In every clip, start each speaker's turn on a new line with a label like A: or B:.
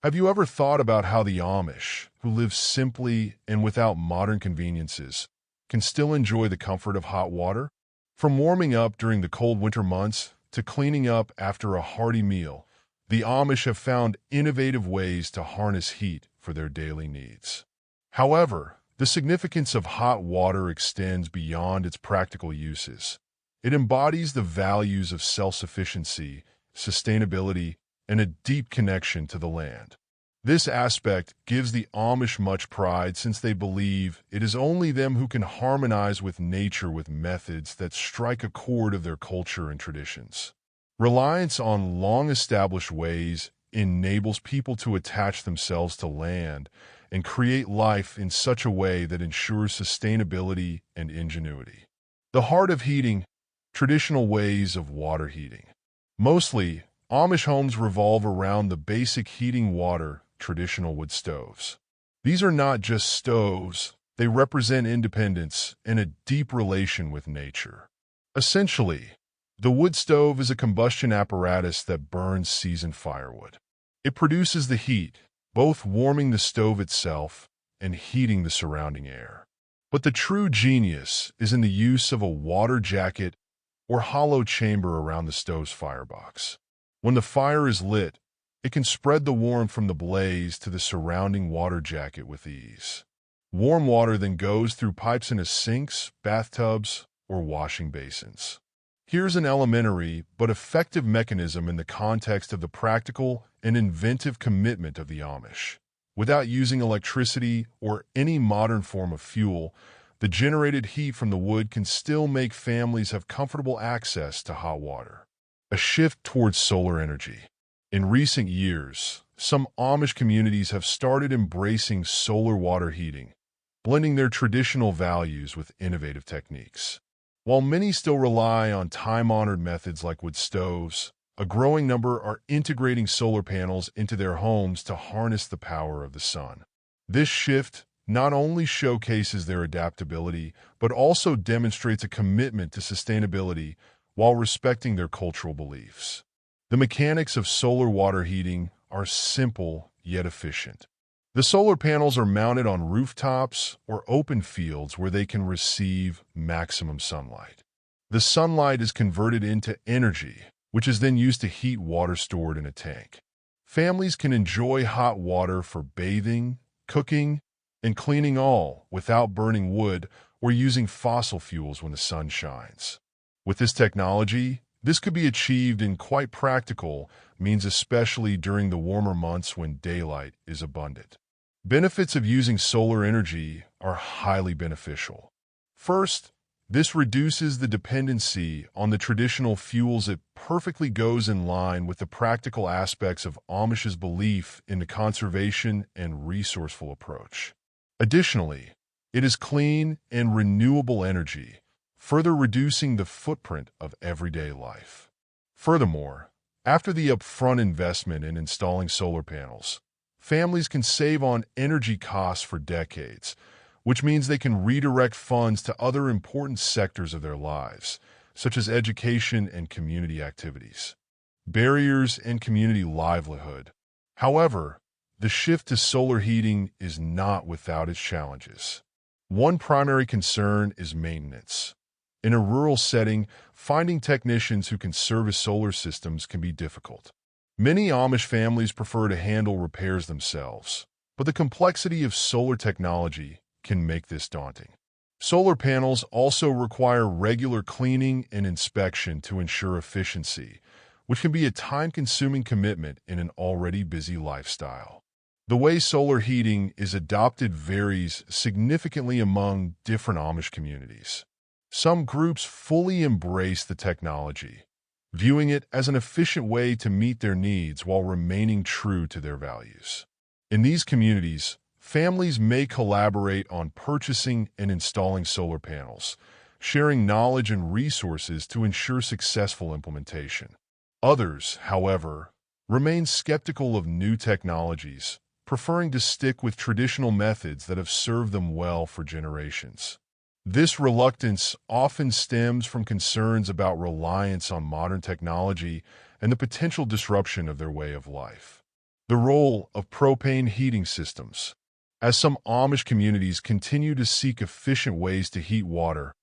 A: Have you ever thought about how the Amish, who live simply and without modern conveniences, can still enjoy the comfort of hot water? From warming up during the cold winter months to cleaning up after a hearty meal, the Amish have found innovative ways to harness heat for their daily needs. However, the significance of hot water extends beyond its practical uses. It embodies the values of self-sufficiency, sustainability, and a deep connection to the land. This aspect gives the Amish much pride since they believe it is only them who can harmonize with nature with methods that strike a chord of their culture and traditions. Reliance on long-established ways enables people to attach themselves to land and create life in such a way that ensures sustainability and ingenuity. The heart of heating, traditional ways of water heating. Mostly, Amish homes revolve around the basic heating water, traditional wood stoves. These are not just stoves, they represent independence and a deep relation with nature. Essentially, the wood stove is a combustion apparatus that burns seasoned firewood. It produces the heat, both warming the stove itself and heating the surrounding air. But the true genius is in the use of a water jacket or hollow chamber around the stove's firebox. When the fire is lit, it can spread the warmth from the blaze to the surrounding water jacket with ease. Warm water then goes through pipes into sinks, bathtubs, or washing basins. Here's an elementary but effective mechanism in the context of the practical and inventive commitment of the Amish. Without using electricity or any modern form of fuel, the generated heat from the wood can still make families have comfortable access to hot water. A shift towards solar energy. In recent years, some Amish communities have started embracing solar water heating, blending their traditional values with innovative techniques. While many still rely on time-honored methods like wood stoves, a growing number are integrating solar panels into their homes to harness the power of the sun. This shift not only showcases their adaptability, but also demonstrates a commitment to sustainability while respecting their cultural beliefs. The mechanics of solar water heating are simple yet efficient. The solar panels are mounted on rooftops or open fields where they can receive maximum sunlight. The sunlight is converted into energy, which is then used to heat water stored in a tank. Families can enjoy hot water for bathing, cooking, and cleaning, all without burning wood or using fossil fuels when the sun shines. With this technology, this could be achieved in quite practical means, especially during the warmer months when daylight is abundant. Benefits of using solar energy are highly beneficial. First, this reduces the dependency on the traditional fuels. It perfectly goes in line with the practical aspects of Amish's belief in the conservation and resourceful approach. Additionally, it is clean and renewable energy, further reducing the footprint of everyday life. Furthermore, after the upfront investment in installing solar panels, families can save on energy costs for decades, which means they can redirect funds to other important sectors of their lives, such as education and community activities. Barriers and community livelihood. However, the shift to solar heating is not without its challenges. One primary concern is maintenance. In a rural setting, finding technicians who can service solar systems can be difficult. Many Amish families prefer to handle repairs themselves, but the complexity of solar technology can make this daunting. Solar panels also require regular cleaning and inspection to ensure efficiency, which can be a time-consuming commitment in an already busy lifestyle. The way solar heating is adopted varies significantly among different Amish communities. Some groups fully embrace the technology, viewing it as an efficient way to meet their needs while remaining true to their values. In these communities, families may collaborate on purchasing and installing solar panels, sharing knowledge and resources to ensure successful implementation. Others, however, remain skeptical of new technologies, preferring to stick with traditional methods that have served them well for generations. This reluctance often stems from concerns about reliance on modern technology and the potential disruption of their way of life. The role of propane heating systems. As some Amish communities continue to seek efficient ways to heat water,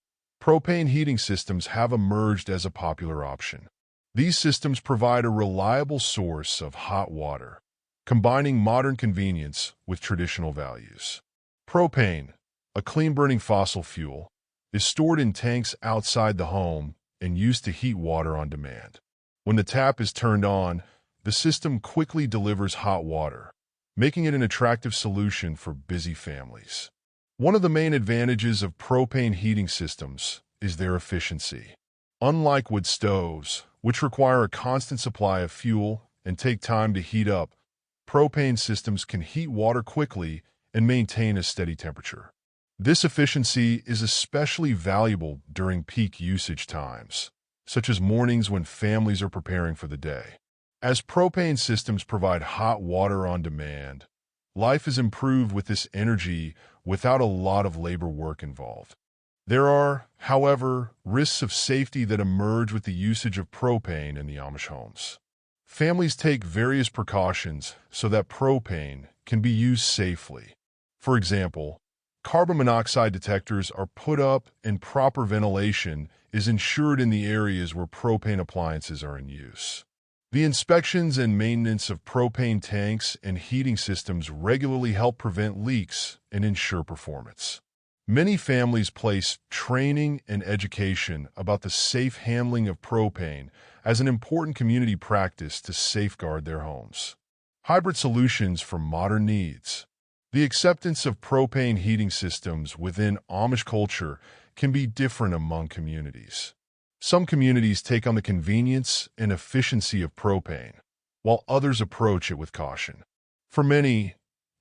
A: propane heating systems have emerged as a popular option. These systems provide a reliable source of hot water, combining modern convenience with traditional values. Propane, a clean-burning fossil fuel, is stored in tanks outside the home and used to heat water on demand. When the tap is turned on, the system quickly delivers hot water, making it an attractive solution for busy families. One of the main advantages of propane heating systems is their efficiency. Unlike wood stoves, which require a constant supply of fuel and take time to heat up, propane systems can heat water quickly and maintain a steady temperature. This efficiency is especially valuable during peak usage times, such as mornings when families are preparing for the day. As propane systems provide hot water on demand, life is improved with this energy without a lot of labor work involved. There are, however, risks of safety that emerge with the usage of propane in the Amish homes. Families take various precautions so that propane can be used safely. For example, carbon monoxide detectors are put up and proper ventilation is ensured in the areas where propane appliances are in use. The inspections and maintenance of propane tanks and heating systems regularly help prevent leaks and ensure performance. Many families place training and education about the safe handling of propane as an important community practice to safeguard their homes. Hybrid solutions for modern needs. The acceptance of propane heating systems within Amish culture can be different among communities. Some communities take on the convenience and efficiency of propane, while others approach it with caution. For many,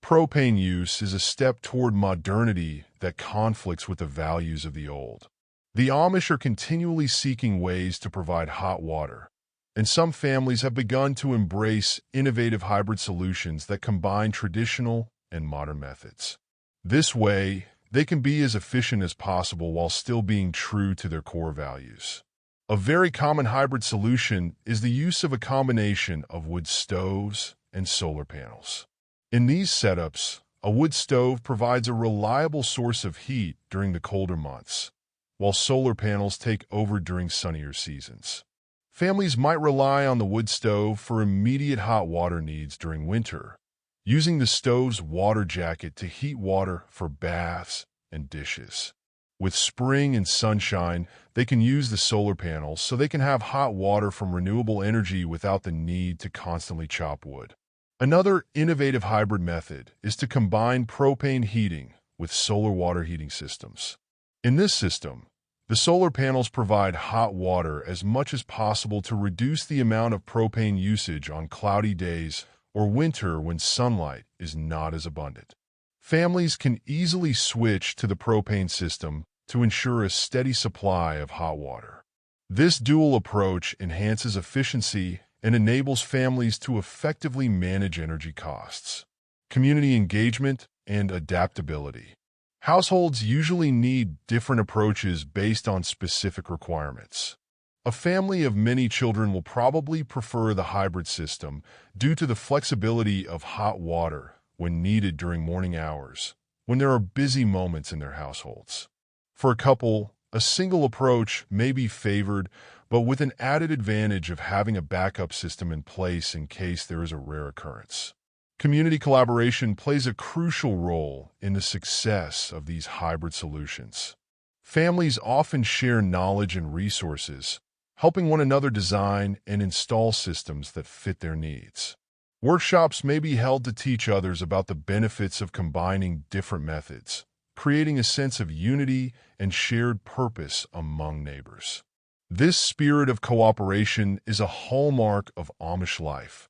A: propane use is a step toward modernity that conflicts with the values of the old. The Amish are continually seeking ways to provide hot water, and some families have begun to embrace innovative hybrid solutions that combine traditional and modern methods. This way, they can be as efficient as possible while still being true to their core values. A very common hybrid solution is the use of a combination of wood stoves and solar panels. In these setups, a wood stove provides a reliable source of heat during the colder months, while solar panels take over during sunnier seasons. Families might rely on the wood stove for immediate hot water needs during winter, using the stove's water jacket to heat water for baths and dishes. With spring and sunshine, they can use the solar panels so they can have hot water from renewable energy without the need to constantly chop wood. Another innovative hybrid method is to combine propane heating with solar water heating systems. In this system, the solar panels provide hot water as much as possible to reduce the amount of propane usage on cloudy days or winter when sunlight is not as abundant. Families can easily switch to the propane system to ensure a steady supply of hot water. This dual approach enhances efficiency and enables families to effectively manage energy costs. Community engagement and adaptability. Households usually need different approaches based on specific requirements. A family of many children will probably prefer the hybrid system due to the flexibility of hot water when needed during morning hours, when there are busy moments in their households. For a couple, a single approach may be favored, but with an added advantage of having a backup system in place in case there is a rare occurrence. Community collaboration plays a crucial role in the success of these hybrid solutions. Families often share knowledge and resources, helping one another design and install systems that fit their needs. Workshops may be held to teach others about the benefits of combining different methods, creating a sense of unity and shared purpose among neighbors. This spirit of cooperation is a hallmark of Amish life,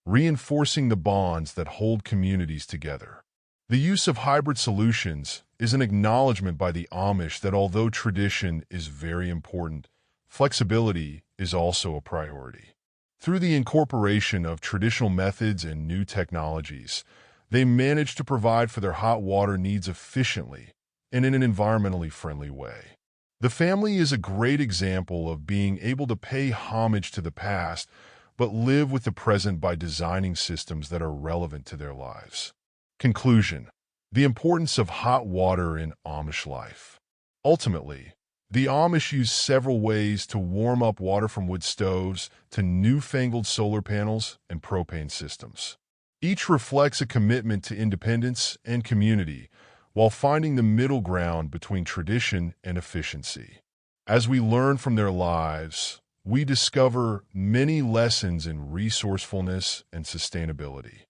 A: reinforcing the bonds that hold communities together. The use of hybrid solutions is an acknowledgement by the Amish that although tradition is very important, flexibility is also a priority. Through the incorporation of traditional methods and new technologies, they manage to provide for their hot water needs efficiently and in an environmentally friendly way. The family is a great example of being able to pay homage to the past, but live with the present by designing systems that are relevant to their lives. Conclusion: the importance of hot water in Amish life. Ultimately, the Amish use several ways to warm up water, from wood stoves to newfangled solar panels and propane systems. Each reflects a commitment to independence and community, while finding the middle ground between tradition and efficiency. As we learn from their lives, we discover many lessons in resourcefulness and sustainability.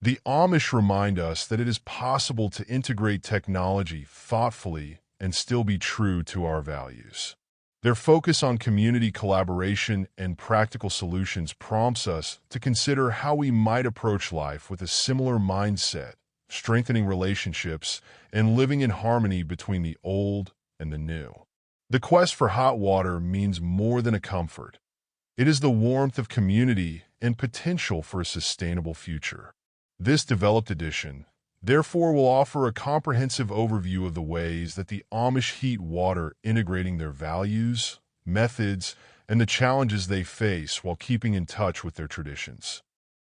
A: The Amish remind us that it is possible to integrate technology thoughtfully and still be true to our values. Their focus on community collaboration and practical solutions prompts us to consider how we might approach life with a similar mindset, strengthening relationships and living in harmony between the old and the new. The quest for hot water means more than a comfort. It is the warmth of community and potential for a sustainable future. This developed edition, therefore, will offer a comprehensive overview of the ways that the Amish heat water, integrating their values, methods, and the challenges they face while keeping in touch with their traditions.